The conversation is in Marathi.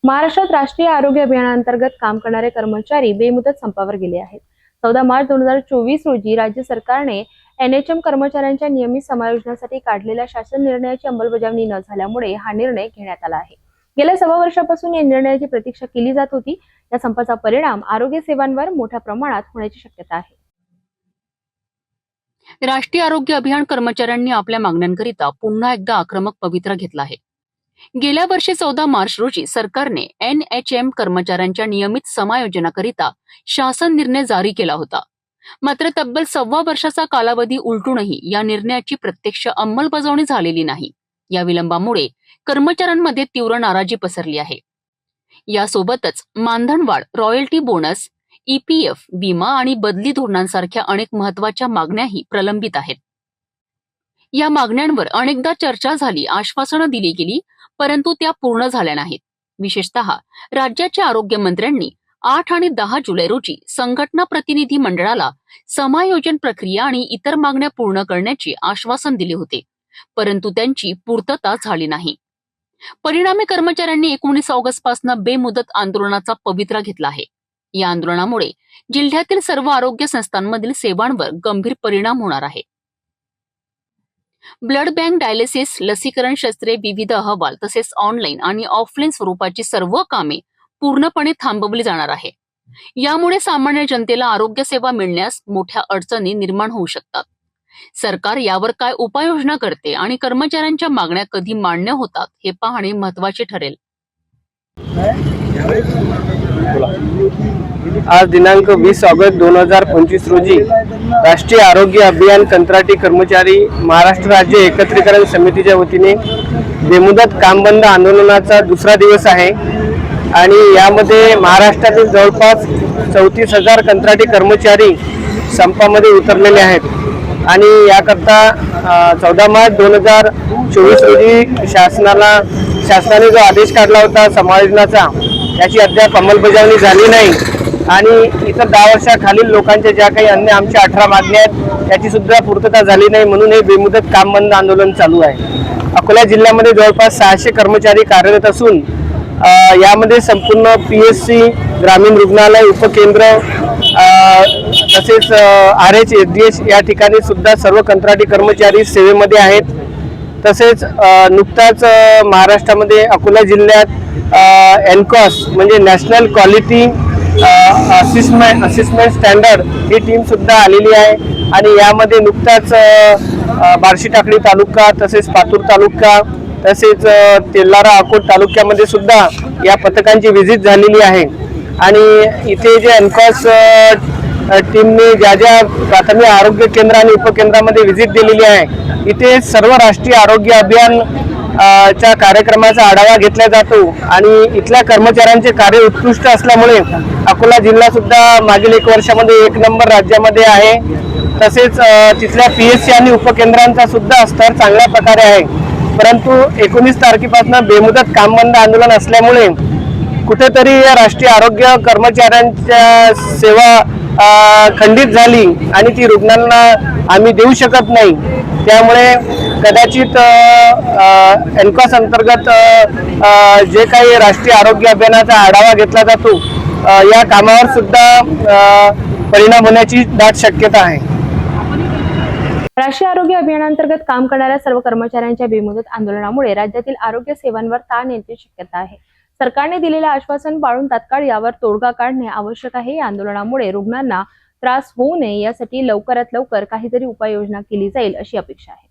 महाराष्ट्रात राष्ट्रीय आरोग्य अभियानांतर्गत काम करणारे कर्मचारी बेमुदत संपावर गेले आहेत। 14 मार्च 2024 रोजी राज्य सरकारने एनएचएम कर्मचाऱ्यांच्या नियमित समायोजनासाठी काढलेल्या शासन निर्णयाची अंमलबजावणी न झाल्यामुळे हा निर्णय घेण्यात आला आहे। गेल्या 1.25 वर्षापासून या निर्णयाची प्रतीक्षा केली जात होती। या संपाचा परिणाम आरोग्य सेवांवर मोठ्या प्रमाणात होण्याची शक्यता आहे। राष्ट्रीय आरोग्य अभियान कर्मचाऱ्यांनी आपल्या मागण्यांकरिता पुन्हा एकदा आक्रमक पवित्रा घेतला आहे। गेल्या वर्षी 14 मार्च रोजी सरकारने एनएचएम कर्मचाऱ्यांच्या नियमित समायोजनाकरिता शासन निर्णय जारी केला होता। मात्र तब्बल 1.25 वर्षाचा कालावधी उलटूनही या निर्णयाची प्रत्यक्ष अंमलबजावणी झालेली नाही। या विलंबामुळे कर्मचाऱ्यांमध्ये तीव्र नाराजी पसरली आहे। यासोबतच मानधनवाढ, रॉयल्टी बोनस, ईपीएफ, विमा आणि बदली धोरणांसारख्या अनेक महत्वाच्या मागण्याही प्रलंबित आहेत। या मागण्यांवर अनेकदा चर्चा झाली, आश्वासनं दिली गेली, परंतु त्या पूर्ण झाल्या नाहीत। विशेषतः राज्याच्या आरोग्य मंत्र्यांनी 8 आणि 10 जुलै रोजी संघटना प्रतिनिधी मंडळाला समायोजन प्रक्रिया आणि इतर मागण्या पूर्ण करण्याचे आश्वासन दिले होते, परंतु त्यांची पूर्तता झाली नाही। परिणामी कर्मचाऱ्यांनी 19 ऑगस्ट पासून बेमुदत आंदोलनाचा पवित्रा घेतला आहे। या आंदोलनामुळे जिल्ह्यातील सर्व आरोग्य संस्थांमधील सेवांवर गंभीर परिणाम होणार आहे। ब्लड बँक, डायलिसिस, लसीकरण शस्त्रे, विविध अहवाल तसेच ऑनलाईन आणि ऑफलाईन स्वरूपाची सर्व कामे पूर्णपणे थांबवली जाणार आहे। यामुळे सामान्य जनतेला आरोग्य सेवा मिळण्यास मोठ्या अडचणी निर्माण होऊ शकतात। सरकार यावर काय उपाययोजना करते आणि कर्मचाऱ्यांच्या मागण्या कधी मान्य होतात हे पाहणे महत्त्वाचे ठरेल। आज दिनांक 20 ऑगस्ट 2025 रोजी राष्ट्रीय आरोग्य अभियान कंत्राटी कर्मचारी महाराष्ट्र राज्य एकत्रीकरण समितीच्या वतीने बेमुदत काम बंद आंदोलनाचा दुसरा दिवस आहे आणि यामध्ये महाराष्ट्रातील जवळपास 34,000 कंत्राटी कर्मचारी संपामध्ये उतरलेले आहेत आणि याकरता 14 मार्च 2024 रोजी शासनाने जो आदेश काढला होता समायोजनाचा, याची अद्याप अंमलबजावणी झाली नाही आणि इतर 10 वर्षाखालील लोकांच्या ज्या काही अन्य आमच्या 18 मागण्या आहेत त्याची सुद्धा पूर्तता झाली नाही, म्हणून हे बेमुदत काम बंद आंदोलन चालू आहे। अकोला जिल्ह्यामध्ये जवळपास 600 कर्मचारी कार्यरत असून यामध्ये संपूर्ण पीएचसी, ग्रामीण रुग्णालय, उपकेंद्र तसेच RH, एचडीएच या ठिकाणी सुद्धा सर्व कंत्राटी कर्मचारी सेवेमध्ये आहेत। तसेच नुकताच महाराष्ट्रामध्ये अकोला जिल्ह्यात एनकॉस म्हणजे नॅशनल क्वालिटी असिस्टमेंट स्टँडर्ड ही टीम सुद्धा आलेली आहे आणि यामध्ये नुकताच बार्शी टाकळी तालुका, तसेच पातूर तालुका, तसेच तेलारा अकोट तालुक्यामध्ये सुद्धा या पथकांची व्हिजिट झालेली आहे आणि इथे जे एनकॉस टीमने ज्या प्राथमिक आरोग्य केंद्र आणि उपकेंद्रामध्ये व्हिजिट दिलेली आहे, इथे सर्व राष्ट्रीय आरोग्य अभियान च्या कार्यक्रमाचा आढावा घेतला जातो आणि इथल्या कर्मचाऱ्यांचे कार्य उत्कृष्ट असल्यामुळे अकोला जिल्हा सुद्धा मागील 1 वर्षामध्ये 1 नंबर राज्यामध्ये आहे। तसेच तिथल्या पीएचसी आणि उपकेंद्रांचा सुद्धा स्तर चांगल्या प्रकारे आहे, परंतु 19 तारखेपासून बेमुदत काम बंद आंदोलन असल्यामुळे कुठेतरी या राष्ट्रीय आरोग्य कर्मचाऱ्यांच्या सेवा खंडित झाली आणि ती रुग्णांना आम्ही देऊ शकत नाही। त्यामुळे कदाचित एनकॉस अंतर्गत जे काही राष्ट्रीय आरोग्य अभियानाचा आढावा घेतला जातो या कामावर सुद्धा परिणाम होण्याची दाट शक्यता आहे। राष्ट्रीय आरोग्य अभियानांतर्गत काम करणाऱ्या सर्व कर्मचाऱ्यांच्या बेमुदत आंदोलनामुळे राज्यातील आरोग्य सेवांवर ताण येण्याची शक्यता आहे। सरकारने दिलेले आश्वासन पाळून तात्काळ यावर तोडगा काढणे आवश्यक आहे। या आंदोलनामुळे रुग्णांना त्रास होऊ नये यासाठी लवकरात लवकर काहीतरी उपाययोजना केली जाईल अशी अपेक्षा आहे।